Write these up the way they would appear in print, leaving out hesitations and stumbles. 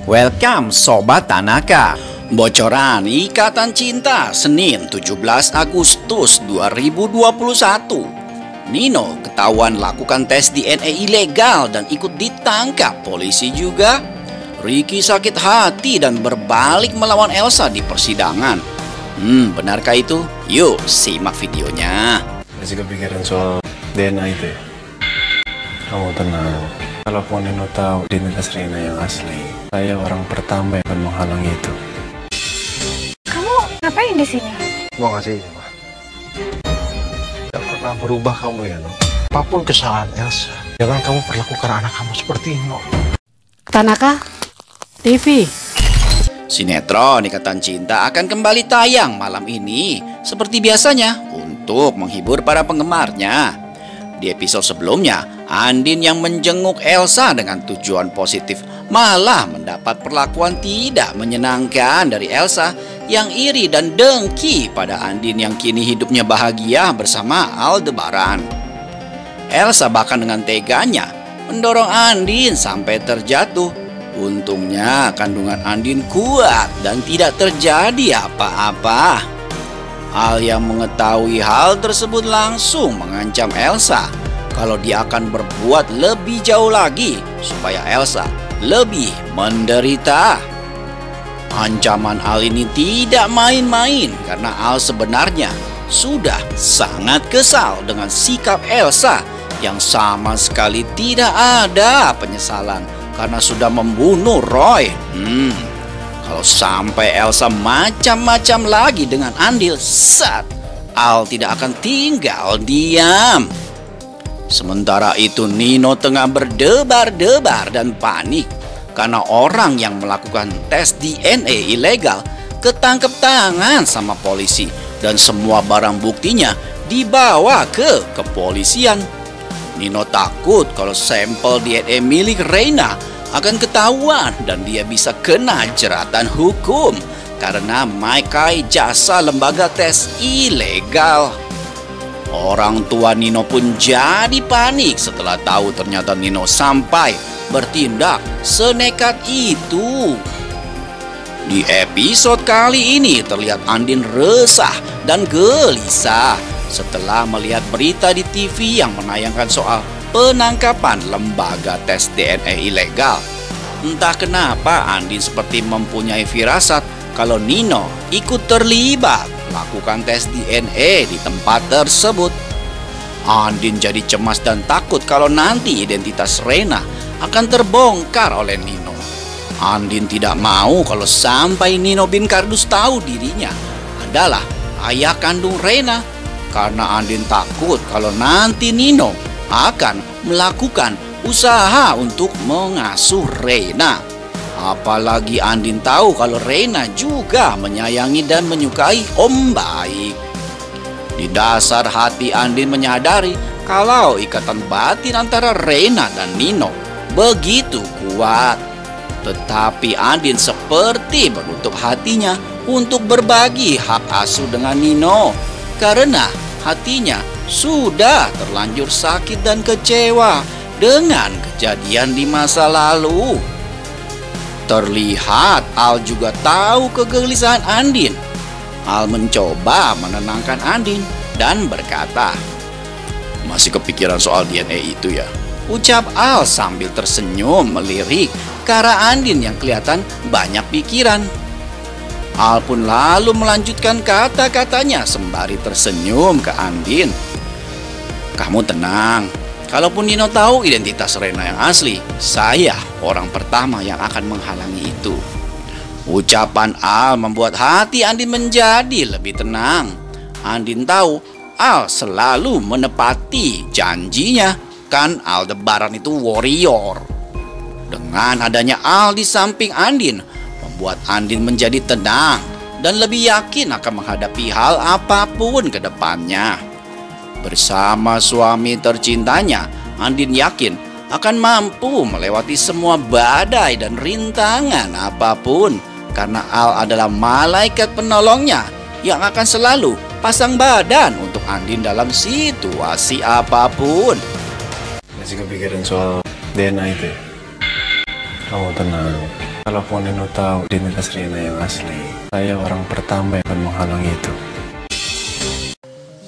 Welcome Sobat Tanaka. Bocoran Ikatan Cinta Senin 17 Agustus 2021. Nino ketahuan lakukan tes DNA ilegal dan ikut ditangkap polisi juga. Ricky sakit hati dan berbalik melawan Elsa di persidangan. Benarkah itu? Yuk simak videonya. Masih kepikiran soal DNA itu ya? Kamu tenang. Kalaupun Nino tahu identitas Rina yang asli, saya orang pertama yang akan menghalangi itu. Kamu ngapain di sini? Mau ngasih ini, Ma. Gak pernah berubah kamu ya, No. Apapun kesalahan Elsa, jangan kamu perlakukan anak kamu seperti ini, No. Tanaka TV. Sinetron Ikatan Cinta akan kembali tayang malam ini seperti biasanya untuk menghibur para penggemarnya. Di episode sebelumnya, Andin yang menjenguk Elsa dengan tujuan positif malah mendapat perlakuan tidak menyenangkan dari Elsa yang iri dan dengki pada Andin yang kini hidupnya bahagia bersama Aldebaran. Elsa bahkan dengan teganya mendorong Andin sampai terjatuh. Untungnya kandungan Andin kuat dan tidak terjadi apa-apa. Al yang mengetahui hal tersebut langsung mengancam Elsa kalau dia akan berbuat lebih jauh lagi supaya Elsa lebih menderita. Ancaman Al ini tidak main-main karena Al sebenarnya sudah sangat kesal dengan sikap Elsa yang sama sekali tidak ada penyesalan karena sudah membunuh Roy. Kalau sampai Elsa macam-macam lagi dengan Andin, Al tidak akan tinggal diam. Sementara itu Nino tengah berdebar-debar dan panik karena orang yang melakukan tes DNA ilegal ketangkep tangan sama polisi dan semua barang buktinya dibawa ke kepolisian. Nino takut kalau sampel DNA milik Reina akan ketahuan dan dia bisa kena jeratan hukum karena memakai jasa lembaga tes ilegal. Orang tua Nino pun jadi panik setelah tahu ternyata Nino sampai bertindak senekat itu. Di episode kali ini terlihat Andin resah dan gelisah setelah melihat berita di TV yang menayangkan soal penangkapan lembaga tes DNA ilegal. Entah kenapa Andin seperti mempunyai firasat kalau Nino ikut terlibat melakukan tes DNA di tempat tersebut. Andin jadi cemas dan takut kalau nanti identitas Rena akan terbongkar oleh Nino. Andin tidak mau kalau sampai Nino bin Kardus tahu dirinya adalah ayah kandung Rena, karena Andin takut kalau nanti Nino akan melakukan usaha untuk mengasuh Rena. Apalagi Andin tahu kalau Rena juga menyayangi dan menyukai Om Baik. Di dasar hati Andin menyadari kalau ikatan batin antara Rena dan Nino begitu kuat. Tetapi Andin seperti menutup hatinya untuk berbagi hak asuh dengan Nino karena hatinya sudah terlanjur sakit dan kecewa dengan kejadian di masa lalu. Terlihat Al juga tahu kegelisahan Andin. Al mencoba menenangkan Andin dan berkata, "Masih kepikiran soal DNA itu ya?" Ucap Al sambil tersenyum melirik ke arah Andin yang kelihatan banyak pikiran. Al pun lalu melanjutkan kata-katanya sembari tersenyum ke Andin. "Kamu tenang, kalaupun Nino tahu identitas Rena yang asli, saya orang pertama yang akan menghalangi itu." Ucapan Al membuat hati Andin menjadi lebih tenang. Andin tahu Al selalu menepati janjinya, kan Aldebaran itu warrior. Dengan adanya Al di samping Andin, membuat Andin menjadi tenang dan lebih yakin akan menghadapi hal apapun ke depannya. Bersama suami tercintanya, Andin yakin akan mampu melewati semua badai dan rintangan apapun karena Al adalah malaikat penolongnya yang akan selalu pasang badan untuk Andin dalam situasi apapun. Masih kepikiran soal DNA itu ya? Kamu tenang. Kalaupun Nino tahu identitas Rina yang asli, saya orang pertama yang akan menghalangi itu.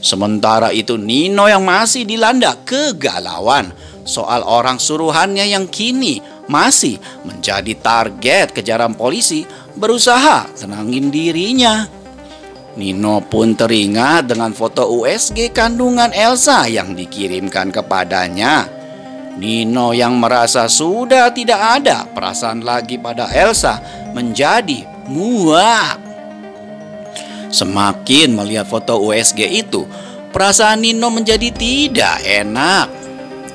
Sementara itu Nino yang masih dilanda kegalauan soal orang suruhannya yang kini masih menjadi target kejaran polisi, berusaha tenangin dirinya. Nino pun teringat dengan foto USG kandungan Elsa yang dikirimkan kepadanya. Nino yang merasa sudah tidak ada perasaan lagi pada Elsa menjadi muak. Semakin melihat foto USG itu, perasaan Nino menjadi tidak enak.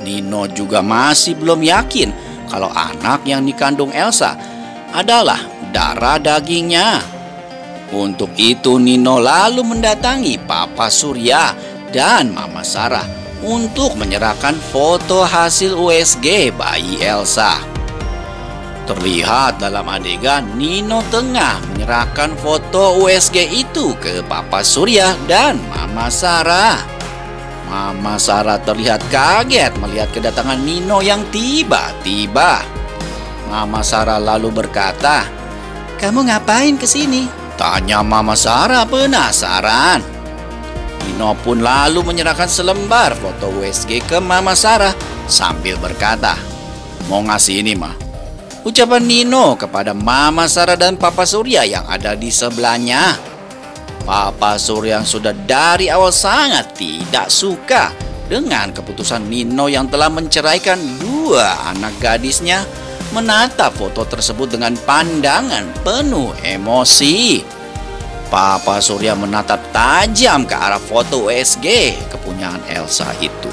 Nino juga masih belum yakin kalau anak yang dikandung Elsa adalah darah dagingnya. Untuk itu Nino lalu mendatangi Papa Surya dan Mama Sarah untuk menyerahkan foto hasil USG bayi Elsa. Terlihat dalam adegan Nino tengah menyerahkan foto USG itu ke Papa Surya dan Mama Sarah. Mama Sarah terlihat kaget melihat kedatangan Nino yang tiba-tiba. Mama Sarah lalu berkata, "Kamu ngapain kesini?" tanya Mama Sarah penasaran. Nino pun lalu menyerahkan selembar foto USG ke Mama Sarah sambil berkata, "Mau ngasih ini, Ma." Ucapan Nino kepada Mama Sarah dan Papa Surya yang ada di sebelahnya. Papa Surya yang sudah dari awal sangat tidak suka dengan keputusan Nino yang telah menceraikan dua anak gadisnya, menatap foto tersebut dengan pandangan penuh emosi. Papa Surya menatap tajam ke arah foto USG kepunyaan Elsa itu.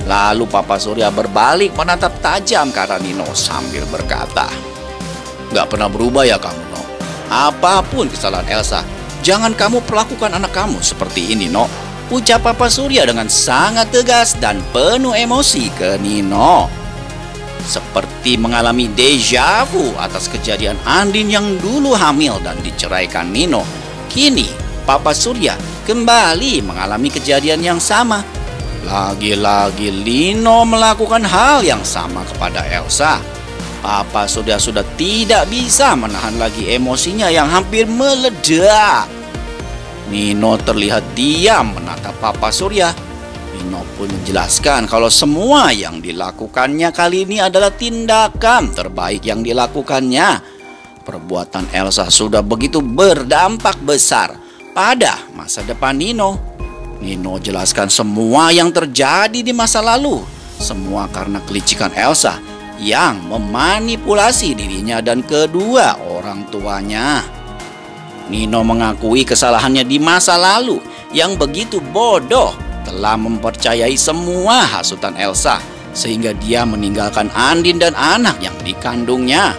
Lalu Papa Surya berbalik menatap tajam ke arah Nino sambil berkata, "Gak pernah berubah ya kamu, No. Apapun kesalahan Elsa, jangan kamu perlakukan anak kamu seperti ini, No." Ucap Papa Surya dengan sangat tegas dan penuh emosi ke Nino. Seperti mengalami deja vu atas kejadian Andin yang dulu hamil dan diceraikan Nino, kini Papa Surya kembali mengalami kejadian yang sama. Lagi-lagi Nino melakukan hal yang sama kepada Elsa. Papa Surya sudah tidak bisa menahan lagi emosinya yang hampir meledak. Nino terlihat diam menatap Papa Surya. Nino pun menjelaskan kalau semua yang dilakukannya kali ini adalah tindakan terbaik yang dilakukannya. Perbuatan Elsa sudah begitu berdampak besar pada masa depan Nino. Nino jelaskan semua yang terjadi di masa lalu, semua karena kelicikan Elsa yang memanipulasi dirinya dan kedua orang tuanya. Nino mengakui kesalahannya di masa lalu yang begitu bodoh, telah mempercayai semua hasutan Elsa sehingga dia meninggalkan Andin dan anak yang dikandungnya.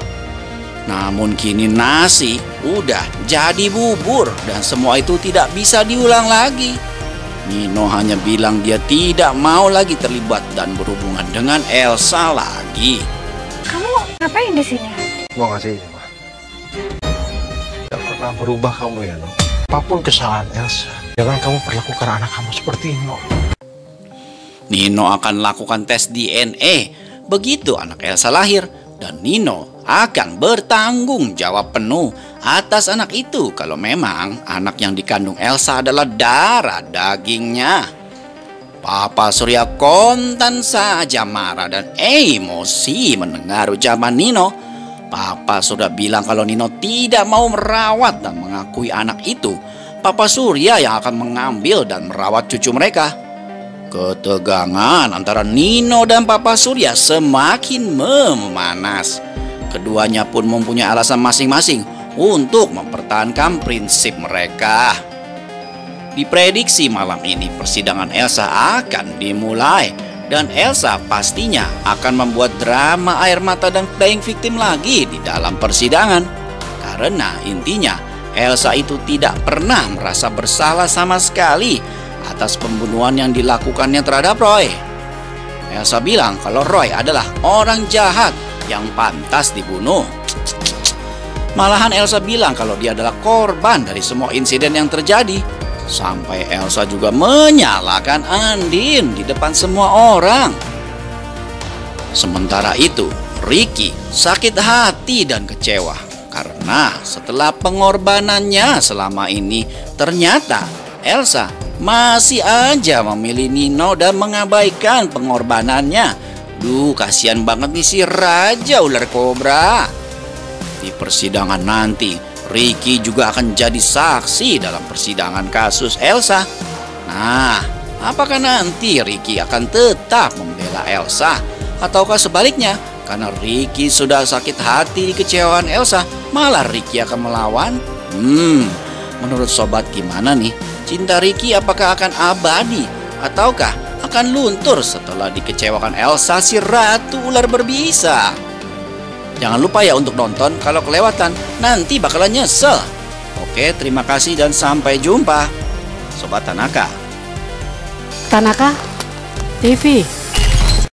Namun kini nasi udah jadi bubur dan semua itu tidak bisa diulang lagi. Nino hanya bilang dia tidak mau lagi terlibat dan berhubungan dengan Elsa lagi. Kamu ngapain di sini? Mau ngasih ini, Ma. Gak pernah berubah kamu ya, No. Apapun kesalahan Elsa, jangan kamu perlakukan anak kamu seperti ini, No. Nino akan lakukan tes DNA begitu anak Elsa lahir, dan Nino akan bertanggung jawab penuh atas anak itu kalau memang anak yang dikandung Elsa adalah darah dagingnya. Papa Surya kontan saja marah dan emosi mendengar ucapan Nino. Papa Surya bilang kalau Nino tidak mau merawat dan mengakui anak itu, Papa Surya yang akan mengambil dan merawat cucu mereka. Ketegangan antara Nino dan Papa Surya semakin memanas. Keduanya pun mempunyai alasan masing-masing untuk mempertahankan prinsip mereka. Diprediksi malam ini persidangan Elsa akan dimulai, dan Elsa pastinya akan membuat drama air mata dan playing victim lagi di dalam persidangan. Karena intinya Elsa itu tidak pernah merasa bersalah sama sekali atas pembunuhan yang dilakukannya terhadap Roy. Elsa bilang kalau Roy adalah orang jahat yang pantas dibunuh. Malahan Elsa bilang kalau dia adalah korban dari semua insiden yang terjadi. Sampai Elsa juga menyalahkan Andin di depan semua orang. Sementara itu, Ricky sakit hati dan kecewa Karena setelah pengorbanannya selama ini, ternyata Elsa masih aja memilih Nino dan mengabaikan pengorbanannya. Duh, kasihan banget nih si Raja Ular Kobra. Di persidangan nanti, Ricky juga akan jadi saksi dalam persidangan kasus Elsa. Nah, apakah nanti Ricky akan tetap membela Elsa? Ataukah sebaliknya, karena Ricky sudah sakit hati di kecewaan Elsa, malah Ricky akan melawan? Menurut sobat gimana nih? Cinta Ricky apakah akan abadi? Ataukah akan luntur setelah dikecewakan Elsa si Ratu Ular Berbisa? Jangan lupa ya untuk nonton, kalau kelewatan nanti bakalan nyesel. Oke, terima kasih dan sampai jumpa. Sobat Tanaka Tanaka TV.